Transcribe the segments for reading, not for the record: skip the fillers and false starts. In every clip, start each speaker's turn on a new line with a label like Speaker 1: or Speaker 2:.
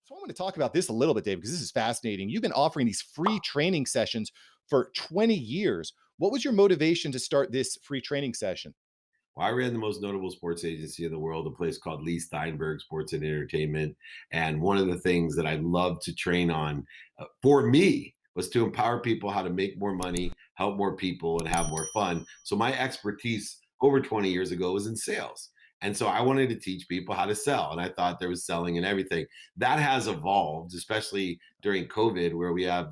Speaker 1: So I want to talk about this a little bit, Dave, because this is fascinating. You've been offering these free training sessions for 20 years. What was your motivation to start this free training session?
Speaker 2: Well, I ran the most notable sports agency in the world, a place called Lee Steinberg Sports and Entertainment. And one of the things that I love to train on for me was to empower people how to make more money, help more people, and have more fun. So my expertise over 20 years ago was in sales. And so I wanted to teach people how to sell. And I thought there was selling and everything. That has evolved, especially during COVID, where we have,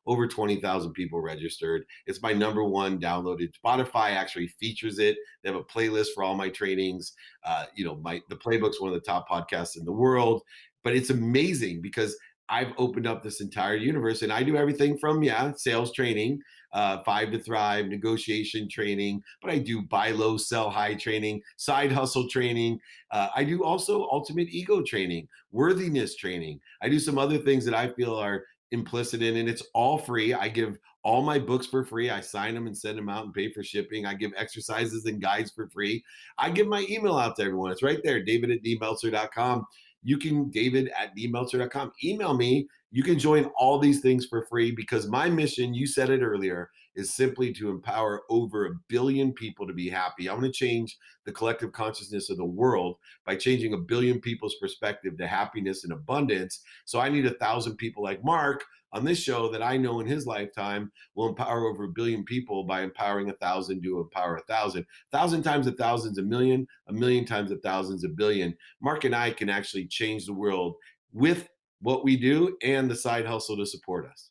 Speaker 2: over 20,000 people registered. It's my number one downloaded. Spotify actually features it. They have a playlist for all my trainings. The playbook's one of the top podcasts in the world. But it's amazing because I've opened up this entire universe and I do everything from, sales training, Five to Thrive, negotiation training, but I do buy low, sell high training, side hustle training. I do also ultimate ego training, worthiness training. I do some other things that I feel are implicit in, and it's all free. I give all my books for free. I sign them and send them out and pay for shipping. I give exercises and guides for free. I give my email out to everyone. It's right there, david@dmeltzer.com. You can, david@dmeltzer.com. Email me. You can join all these things for free because my mission, you said it earlier, is simply to empower over 1 billion people to be happy. I'm going to change the collective consciousness of the world by changing 1 billion people's perspective to happiness and abundance. So I need 1,000 people like Mark on this show that I know in his lifetime will empower over 1 billion people by empowering 1,000 to empower 1,000. 1,000 times 1,000 is 1 million, 1 million times 1,000 is 1 billion. Mark and I can actually change the world with what we do and the side hustle to support us.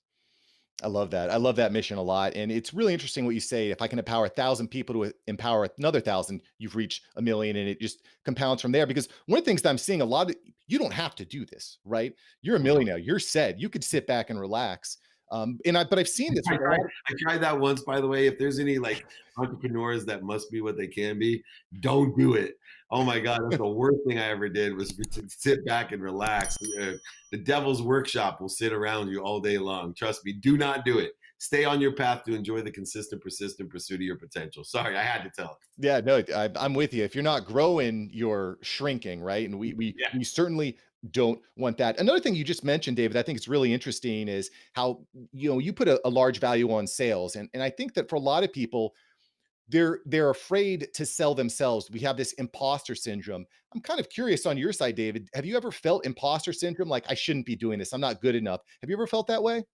Speaker 1: I love that. I love that mission a lot. And it's really interesting what you say. If I can empower 1,000 people to empower another 1,000, you've reached a million, and it just compounds from there. Because one of the things that I'm seeing a lot of, you don't have to do this, right? You're a millionaire. You're set. You could sit back and relax. But I've seen this
Speaker 2: I
Speaker 1: with a
Speaker 2: tried,
Speaker 1: lot of,
Speaker 2: I tried that once, by the way. If there's any like entrepreneurs that must be what they can be, don't do it. Oh my God, that's the worst thing I ever did was to sit back and relax. The devil's workshop will sit around you all day long. Trust me, do not do it. Stay on your path to enjoy the consistent, persistent pursuit of your potential. Sorry, I had to tell it.
Speaker 1: yeah, no, I'm with you. If you're not growing, you're shrinking, right? And we we
Speaker 2: Yeah,
Speaker 1: we certainly don't want that. Another thing you just mentioned, David, I think it's really interesting is how you put a large value on sales, and I think that for a lot of people, they're afraid to sell themselves. We have this imposter syndrome. I'm kind of curious on your side, David. Have you ever felt imposter syndrome? Like I shouldn't be doing this. I'm not good enough. Have you ever felt that way?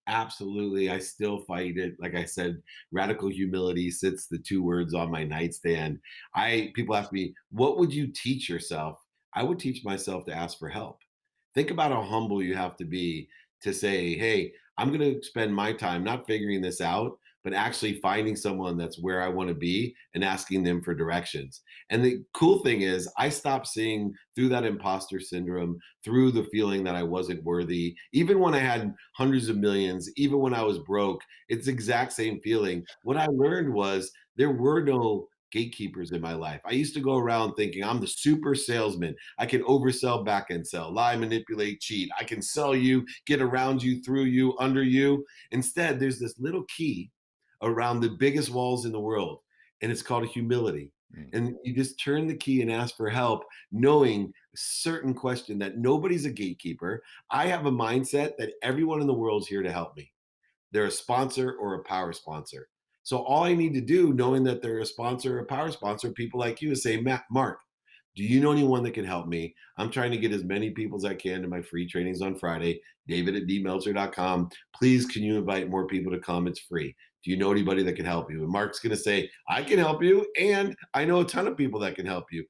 Speaker 2: absolutely. I still fight it. Like I said, radical humility sits the two words on my nightstand. I People ask me, what would you teach yourself? I would teach myself to ask for help. Think about how humble you have to be to say, hey, I'm going to spend my time not figuring this out, but actually finding someone that's where I want to be and asking them for directions. And the cool thing is, I stopped seeing through that imposter syndrome, through the feeling that I wasn't worthy, even when I had hundreds of millions, even when I was broke, it's the exact same feeling. What I learned was there were no gatekeepers in my life. I used to go around thinking I'm the super salesman. I can oversell, back end sell, lie, manipulate, cheat. I can sell you, get around you, through you, under you. Instead, there's this little key around the biggest walls in the world, and it's called humility.
Speaker 1: Mm,
Speaker 2: And you just turn the key and ask for help, knowing a certain question that nobody's a gatekeeper. I have a mindset that everyone in the world is here to help me. They're a sponsor or a power sponsor. So all I need to do, knowing that they're a sponsor or a power sponsor, people like you, is say, Mark, do you know anyone that can help me? I'm trying to get as many people as I can to my free trainings on Friday, david@dmeltzer.com. Please, can you invite more people to come? It's free. Do you know anybody that can help you? And Mark's going to say, I can help you. And I know a ton of people that can help you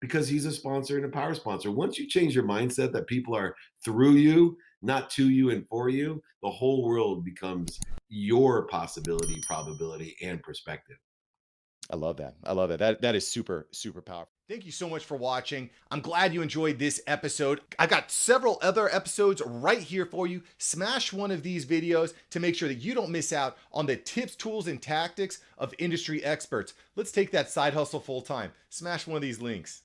Speaker 2: because he's a sponsor and a power sponsor. Once you change your mindset that people are through you, not to you and for you, the whole world becomes your possibility, probability, and perspective.
Speaker 1: I love that. I love that. That is super, super powerful. Thank you so much for watching. I'm glad you enjoyed this episode. I've got several other episodes right here for you. Smash one of these videos to make sure that you don't miss out on the tips, tools, and tactics of industry experts. Let's take that side hustle full time. Smash one of these links.